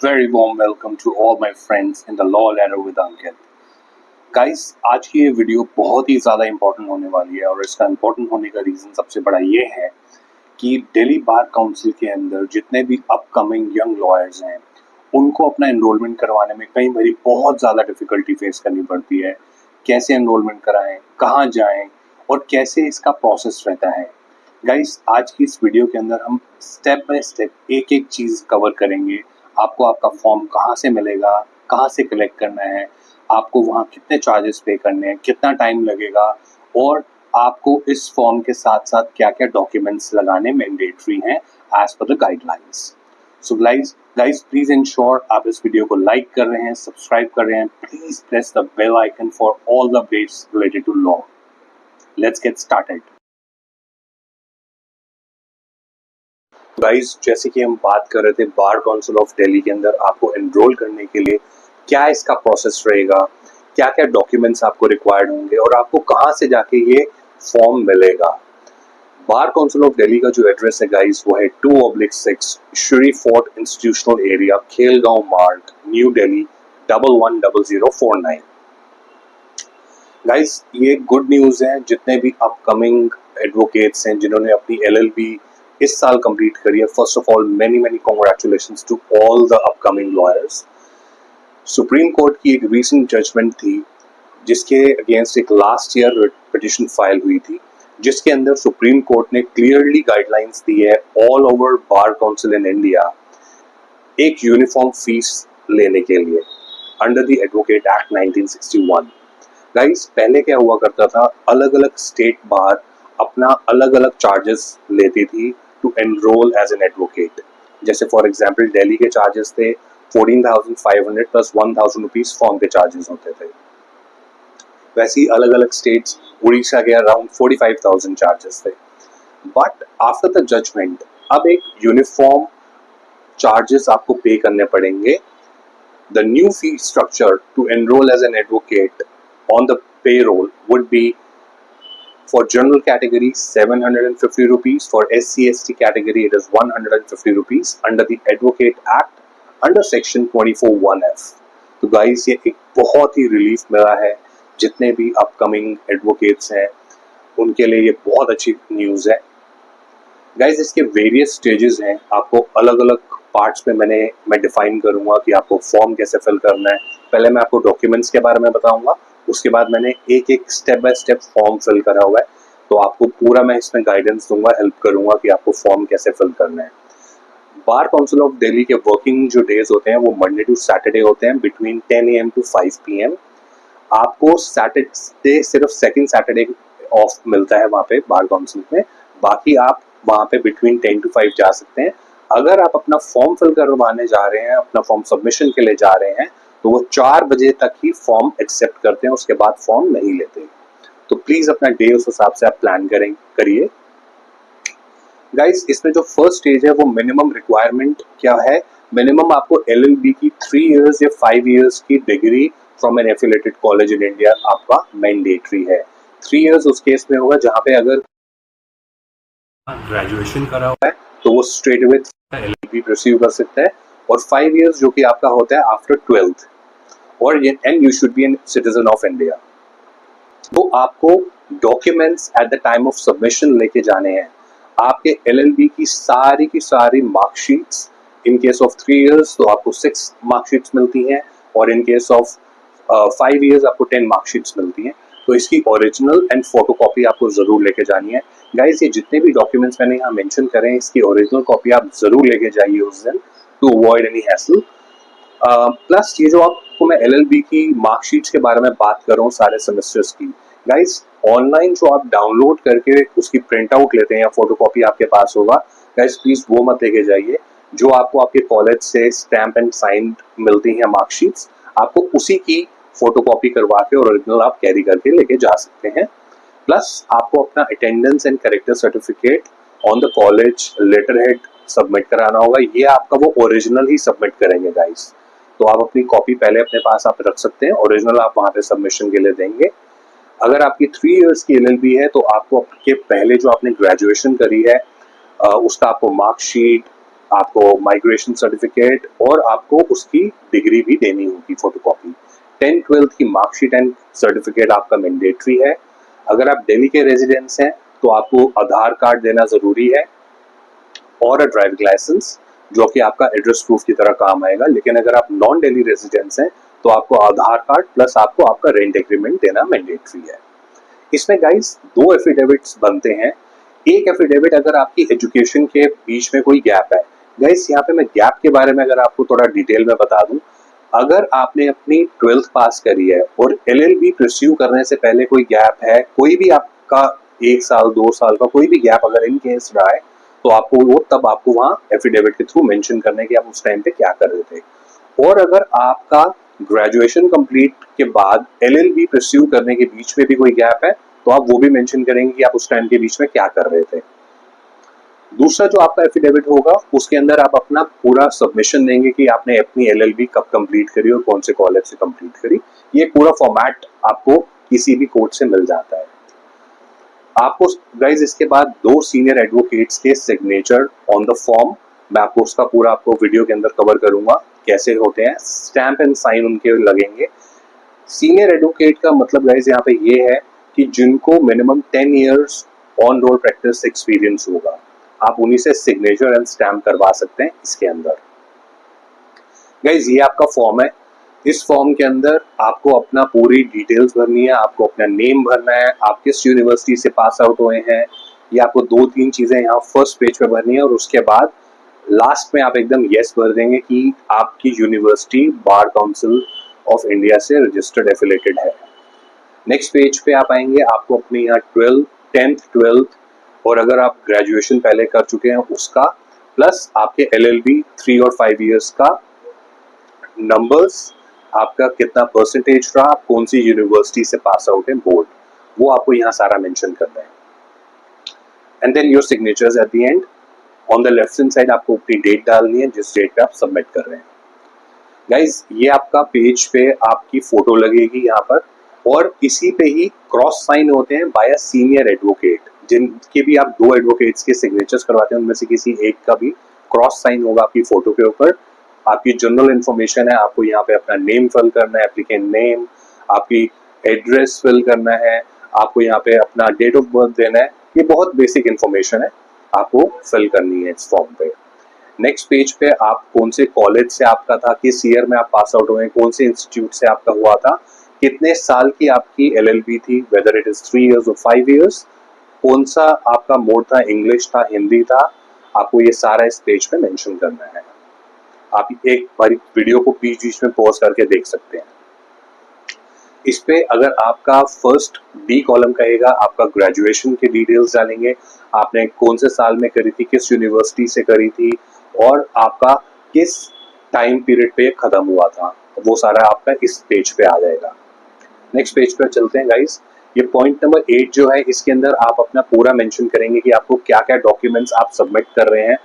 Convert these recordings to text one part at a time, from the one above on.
very warm welcome to all my friends in the Law Ladder with Ankit. Guys, आज की ये video बहुत ही ज़्यादा इम्पोर्टेंट होने वाली है और इसका इम्पोर्टेंट होने का रीज़न सबसे बड़ा ये है कि दिल्ली बार काउंसिल के अंदर जितने भी अपकमिंग यंग लॉयर्स हैं उनको अपना एनरोलमेंट करवाने में कई बार बहुत ज़्यादा डिफ़िकल्टी फेस करनी पड़ती है। कैसे एनरोलमेंट कराएं, कहाँ जाएं और कैसे इसका प्रोसेस रहता है। गाइस, आज की इस वीडियो के अंदर हम स्टेप बाय स्टेप एक एक चीज़ कवर करेंगे। आपको आपका फॉर्म कहाँ से मिलेगा, कहाँ से कलेक्ट करना है, आपको वहाँ कितने चार्जेस पे करने हैं, कितना टाइम लगेगा और आपको इस फॉर्म के साथ साथ क्या क्या डॉक्यूमेंट्स लगाने मैंडेटरी हैं as per the guidelines. So guys please ensure आप इस वीडियो को लाइक कर रहे हैं, सब्सक्राइब कर रहे हैं। Please press the bell icon for all the updates related to law. Let's get started. Guys, जैसे कि हम बात कर रहे थे बार काउंसिल ऑफ दिल्ली के अंदर आपको एनरोल करने के लिए क्या इसका प्रोसेस रहेगा, क्या क्या डॉक्यूमेंट्स आपको रिक्वायर्ड होंगे और आपको कहाँ से जाके ये फॉर्म मिलेगा। बार काउंसिल ऑफ दिल्ली का जो एड्रेस है गाइस वो है 2/6 Shri fort institutional area, Khelgaon मार्ग, न्यू दिल्ली 110049। गाइस, ये गुड न्यूज़ है जितने भी अपकमिंग एडवोकेट्स हैं जिन्होंने अपनी LLB इस साल कंप्लीट करी है। First of all many congratulations to all the upcoming lawyers. Supreme Court की एक रीसेंट जजमेंट थी जिसके अगेंस्ट एक लास्ट ईयर पिटिशन फाइल हुई थी, जिसके अंदर सुप्रीम कोर्ट ने क्लियरली गाइडलाइंस दी है all over bar council in India एक यूनिफॉर्म फीस लेने के लिए under the advocate act 1961। Guys, पहले क्या हुआ करता था, अलग अलग स्टेट बार अपना अलग अलग चार्जेस लेती थी to enroll as an advocate. जैसे फॉर एग्जांपल दिल्ली के चार्जेस थे 14,500 प्लस 1,000 रुपीज फॉर्म के चार्जेस होते थे। वैसे ही अलग अलग स्टेट्स, उड़ीसा के अराउंड 45,000 चार्जेस थे। बट आफ्टर द जजमेंट अब एक यूनिफॉर्म चार्जेस आपको पे करने पड़ेंगे। The new fee structure to enroll as an advocate on the payroll would be for general category 750 rupees, for SC/ST category it is 150 rupees under the Advocate Act under section 24(1)(f। तो guys, ये एक बहुत ही relief मिला है जितने भी upcoming advocates हैं उनके लिए ये बहुत अच्छी न्यूज़ है। गाइस, इसके वेरियस स्टेजेस हैं, आपको अलग अलग पार्ट्स में मैं डिफाइन करूंगा कि आपको फॉर्म कैसे फिल करना है। पहले मैं आपको डॉक्यूमेंट्स के बारे में बताऊंगा, उसके बाद मैंने एक एक step by step form fill करा हुआ है, तो आपको पूरा मैं इसमें गाइडेंस दूंगा, हेल्प करूंगा कि आपको फॉर्म कैसे फिल करना है। बार काउंसिल ऑफ दिल्ली के वर्किंग जो डेज होते हैं वो मंडे टू सैटरडे होते हैं बिटवीन 10 AM to 5 PM। आपको सैटरडे सिर्फ सेकंड सैटरडे ऑफ मिलता है वहाँ पे बार काउंसिल में, बाकी आप वहाँ पे बिटवीन 10 to 5 जा सकते हैं। अगर आप अपना फॉर्म फिल करवाने जा रहे हैं, अपना फॉर्म सबमिशन के लिए जा रहे हैं, तो वो 4 बजे तक ही फॉर्म एक्सेप्ट करते हैं, उसके बाद फॉर्म नहीं लेते। तो प्लीज अपना डे उस हिसाब से आप प्लान करिए। गाइस, इसमें जो फर्स्ट स्टेज है वो मिनिमम रिक्वायरमेंट क्या है, मिनिमम आपको LLB की 3 years या 5 years की degree from an affiliated college in India आपका मैंडेटरी है। 3 years उस केस में होगा जहाँ पे अगर ग्रेजुएशन करा हुआ है तो वो स्ट्रेट अवे LLB रिसीव कर सकता है, और 5 years जो कि आपका होता है आफ्टर 12th, और and you should be an citizen of India. तो आपको documents at the time of submission लेके जाने हैं। आपके LLB की सारी marksheets, in case of 3 years तो आपको 6 मार्कशीट्स मिलती हैं, और इन केस ऑफ 5 years आपको 10 मार्कशीट्स मिलती हैं। तो इसकी ओरिजिनल एंड फोटोकॉपी आपको जरूर लेके जानी है। गाइस, ये जितने भी डॉक्यूमेंट्स मैंने यहाँ मेंशन करे हैं इसकी ओरिजिनल कॉपी आप जरूर लेके जाइए उस दिन, to avoid any hassle. Plus ये जो आपको मैं LLB की मार्कशीट्स के बारे में बात कर रहा हूँ सारे सेमेस्टर्स की, गाइस ऑनलाइन जो आप डाउनलोड करके उसकी प्रिंट आउट लेते हैं या फोटोकॉपी आपके पास होगा, गाइस प्लीज वो मत लेके जाइए। जो आपको आपके कॉलेज से स्टैम्प एंड साइंड मिलती हैं मार्कशीट्स, आपको उसी की फोटोकॉपी करवा के और ओरिजिनल आप कैरी करके लेके जा सकते हैं। प्लस आपको अपना attendance and character certificate on the college letter head submit कराना होगा। ये आपका वो ओरिजिनल ही सबमिट करेंगे गाइस, तो आप अपनी कॉपी पहले अपने पास आप रख सकते हैं, ओरिजिनल आप वहाँ पे सबमिशन के लिए देंगे। अगर आपकी 3 years की LLB है तो आपको आपके पहले जो आपने ग्रेजुएशन करी है उसका आपको मार्कशीट, आपको माइग्रेशन सर्टिफिकेट और आपको उसकी डिग्री भी देनी होगी फोटोकॉपी। 10th-12th की मार्कशीट एंड सर्टिफिकेट आपका मैंडेटरी है। अगर आप दिल्ली के रेजिडेंट्स हैं तो आपको आधार कार्ड देना जरूरी है और अ ड्राइविंग लाइसेंस, जो कि आपका एड्रेस प्रूफ की तरह काम आएगा। लेकिन अगर आप नॉन दिल्ली रेजिडेंट्स हैं तो आपको आधार कार्ड प्लस आपको आपका रेंट एग्रीमेंट देना मैंडेटरी है। इसमें गाइस 2 एफिडेविट्स बनते हैं। एक एफिडेविट अगर आपकी एजुकेशन के बीच में कोई गैप है। गाइस यहाँ पे मैं गैप के बारे में अगर आपको थोड़ा डिटेल में बता दूं, अगर आपने अपनी 12th पास करी है और LLB परस्यू करने से पहले कोई गैप है, कोई भी आपका 1 साल 2 साल का कोई भी गैप अगर इन केस रहा है, तो आपको वो तब आपको वहाँ एफिडेविट के थ्रू मेंशन करना है कि आप उस टाइम पे क्या कर रहे थे। और अगर आपका ग्रेजुएशन कंप्लीट के बाद LLB परस्यू करने के बीच में भी कोई गैप है, तो आप वो भी मेंशन करेंगे कि आप उस टाइम के बीच में क्या कर रहे थे। दूसरा जो आपका एफिडेविट होगा उसके अंदर आप अपना पूरा सबमिशन देंगे कि आपने अपनी LLB कब कंप्लीट करी और कौन से कॉलेज से कंप्लीट करी। ये पूरा फॉर्मेट आपको किसी भी कोर्ट से मिल जाता है। आपको गाइज इसके बाद 2 सीनियर एडवोकेट्स के सिग्नेचर ऑन द फॉर्म, मैं आपको उसका पूरा आपको वीडियो के अंदर कवर करूंगा कैसे होते हैं। स्टैंप एंड साइन उनके लगेंगे। सीनियर एडवोकेट का मतलब गाइज यहाँ पे ये है कि जिनको minimum 10 years on roll practice experience होगा, आप उन्हीं से सिग्नेचर एंड स्टैम्प करवा सकते हैं इसके अंदर। गाइज ये आपका फॉर्म है। इस फॉर्म के अंदर आपको अपना पूरी डिटेल्स भरनी है, आपको अपना नेम भरना है, आप किस यूनिवर्सिटी से पास आउट हुए हैं, ये आपको 2-3 चीजें यहाँ फर्स्ट पेज पे भरनी है और उसके बाद लास्ट में आप एकदम यस भर देंगे कि आपकी university bar council of India से रजिस्टर्ड एफिलेटेड है। नेक्स्ट पेज पे आप आएंगे, आपको अपने यहाँ 10th 12th और अगर आप ग्रेजुएशन पहले कर चुके हैं उसका, प्लस आपके LLB 3 और 5 इयर्स का नंबर्स, आपका कितना परसेंटेज रहा, आप कौन सी यूनिवर्सिटी से पास आउट है बोर्ड, वो आपको यहाँ सारा मेंशन करना है। And then your signatures at the end. On the left hand side आपको अपनी डेट डालनी है जिस डेट पे आप सबमिट कर रहे हैं। गाइज ये आपका पेज पे आपकी फोटो लगेगी यहाँ पर, और इसी पे ही क्रॉस साइन होते हैं बाय अ सीनियर एडवोकेट, जिनके भी आप 2 एडवोकेट्स के सिग्नेचर्स करवाते हैं, उनमें से किसी एक का भी क्रॉस साइन होगा आपकी फोटो के ऊपर। आपकी जनरल इन्फॉर्मेशन है, आपको यहाँ पे अपना नेम फिल करना है, एप्लीकेंट नेम, आपकी एड्रेस फिल करना है, आपको यहाँ पे अपना डेट ऑफ बर्थ देना है। ये बहुत बेसिक इन्फॉर्मेशन है, आपको फिल करनी है इस फॉर्म पे। नेक्स्ट पेज पे आप कौन से कॉलेज से आपका था, किस ईयर में आप पास आउट हुए, कौन से इंस्टीट्यूट से आपका हुआ था, कितने साल की आपकी LLB थी, वेदर इट इज 3 इयर्स और 5 इयर्स, कौन सा आपका मोड था, इंग्लिश था, हिंदी था, आपको ये सारा इस पेज पे मेंशन करना है। आप एक बार वीडियो को बीच बीच में पॉज करके देख सकते हैं। इस पे अगर आपका फर्स्ट B कॉलम कहेगा, आपका ग्रेजुएशन के डिटेल्स डालेंगे, आपने कौन से साल में करी थी, किस यूनिवर्सिटी से करी थी और आपका किस टाइम पीरियड पे खत्म हुआ था, वो सारा आपका इस पेज पे आ जाएगा। नेक्स्ट पेज पे चलते हैं गाइस। ये पॉइंट नंबर 8 जो है, इसके अंदर आप अपना पूरा मेंशन करेंगे कि आपको क्या क्या डॉक्यूमेंट्स आप सबमिट कर रहे हैं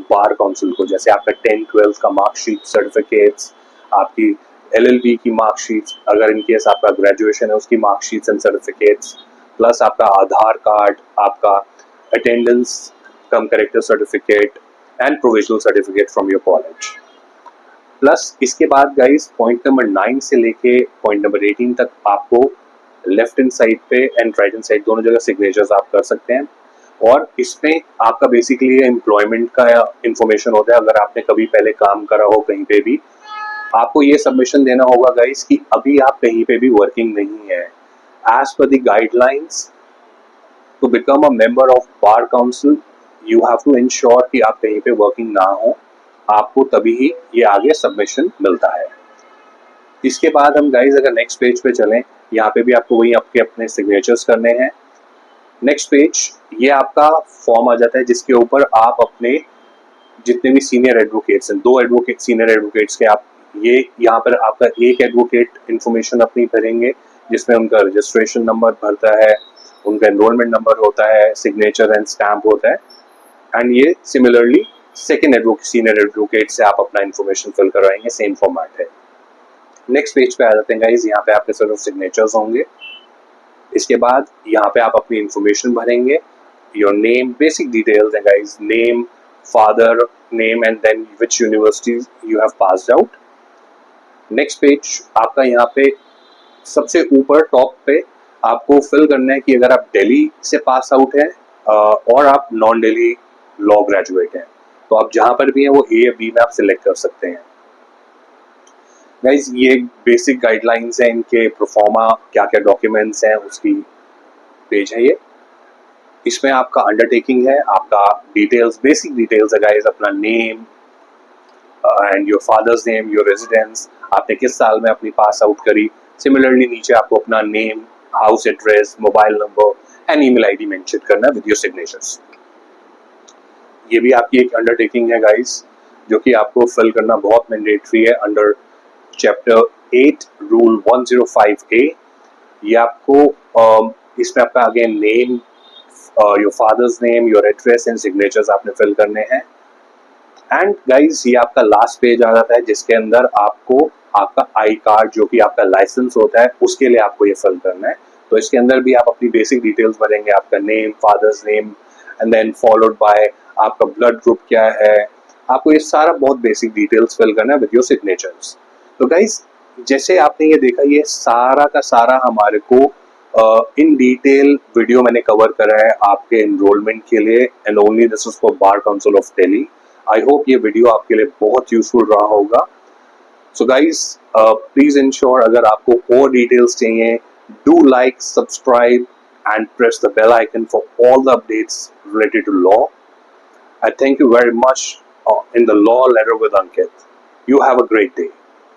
बार काउंसिल को, जैसे आपका 10th-12th का मार्कशीट, सर्टिफिकेट्स, आपकी LLB की मार्कशीट्स, अगर इन केस आपका ग्रेजुएशन है उसकी मार्कशीट्स एंड सर्टिफिकेट्स, प्लस आपका आधार कार्ड, आपका attendance come character certificate and provisional certificate from your college. Plus इसके बाद गाइस पॉइंट नंबर 9 से लेके पॉइंट नंबर 18 तक आपको लेफ्ट हैंड साइड पे एंड राइट हैंड साइड दोनों जगह सिग्नेचर्स आप कर सकते हैं। और इसमें आपका बेसिकली एम्प्लॉयमेंट का इंफॉर्मेशन होता है। अगर आपने कभी पहले काम करा हो कहीं पे भी, आपको ये सबमिशन देना होगा गाइस कि अभी आप कहीं पे भी वर्किंग नहीं है। As per the guidelines to become a member of bar council, you have to ensure कि आप कहीं पे वर्किंग ना हो, आपको तभी ही ये आगे सबमिशन मिलता है। इसके बाद हम गाइज अगर नेक्स्ट पेज पे चलें, यहाँ पे भी आपको वही आपके अपने सिग्नेचर्स करने हैं। नेक्स्ट पेज ये आपका फॉर्म आ जाता है जिसके ऊपर आप अपने जितने भी सीनियर एडवोकेट्स हैं, 2 एडवोकेट सीनियर एडवोकेट्स के आप ये यहाँ पर आपका एक एडवोकेट इन्फॉर्मेशन अपनी भरेंगे जिसमें उनका रजिस्ट्रेशन नंबर भरता है, उनका एनरोलमेंट नंबर होता है, सिग्नेचर एंड स्टैम्प होता है। एंड ये similarly second advocate senior advocate से आप अपना इन्फॉर्मेशन फिल करवाएंगे, सेम फॉर्मेट है। नेक्स्ट पेज पे आ जाते हैं गाइज, यहाँ पे आपके सिर्फ सिग्नेचर्स होंगे। इसके बाद यहाँ पे आप अपनी इन्फॉर्मेशन भरेंगे, योर नेम, बेसिक डिटेल्स हैं guys, name, father name and then which university you have passed out. Next page आपका यहाँ पे सबसे ऊपर टॉप पे आपको फिल करना है कि अगर आप दिल्ली से पास आउट हैं और आप नॉन दिल्ली लॉ ग्रेजुएट हैं, तो आप जहाँ पर भी हैं वो ए या बी में आप सिलेक्ट कर सकते हैं। गाइज ये बेसिक गाइडलाइंस हैं, इनके प्रोफॉर्मा क्या क्या डॉक्यूमेंट्स हैं उसकी पेज है ये। इसमें आपका अंडरटेकिंग है, आपका डिटेल्स, बेसिक डिटेल्स है गाइज, अपना name and your father's name, your residence, आपने किस साल में अपनी पास आउट करी। सिमिलरली नीचे आपको अपना name, house address, mobile number and email ID mention करना है विद योर सिग्नेचर्स। ये भी आपकी एक अंडरटेकिंग है गाइज, जो कि आपको फिल करना बहुत मैंडेटरी है अंडर चैप्टर 8 रूल 105A। ये आपको इसमें आपका again name, your father's name, your address and signatures आपने फिल करने हैं। एंड गाइज ये आपका लास्ट पेज आ जाता है जिसके अंदर आपको आपका आई कार्ड, जो कि आपका लाइसेंस होता है, उसके लिए आपको ये फिल करना है। तो इसके अंदर भी आप अपनी बेसिक डिटेल्स भरेंगे, आपका name, father's name and then followed by आपका ब्लड ग्रुप क्या है। आपको ये सारा बहुत बेसिक डिटेल्स फिल करना है विद योर सिग्नेचर्स। तो गाइज जैसे आपने ये देखा, ये सारा का सारा हमारे को इन डिटेल वीडियो मैंने कवर करा है आपके एनरोलमेंट के लिए, and only this is for bar council of Delhi. I hope ये वीडियो आपके लिए बहुत यूजफुल रहा होगा। सो गाइज प्लीज इंश्योर, अगर आपको और डिटेल्स चाहिए, do like, subscribe and press the bell icon for all the updates related to law. I thank you very much in the Law Letter with Ankit. You have a great day.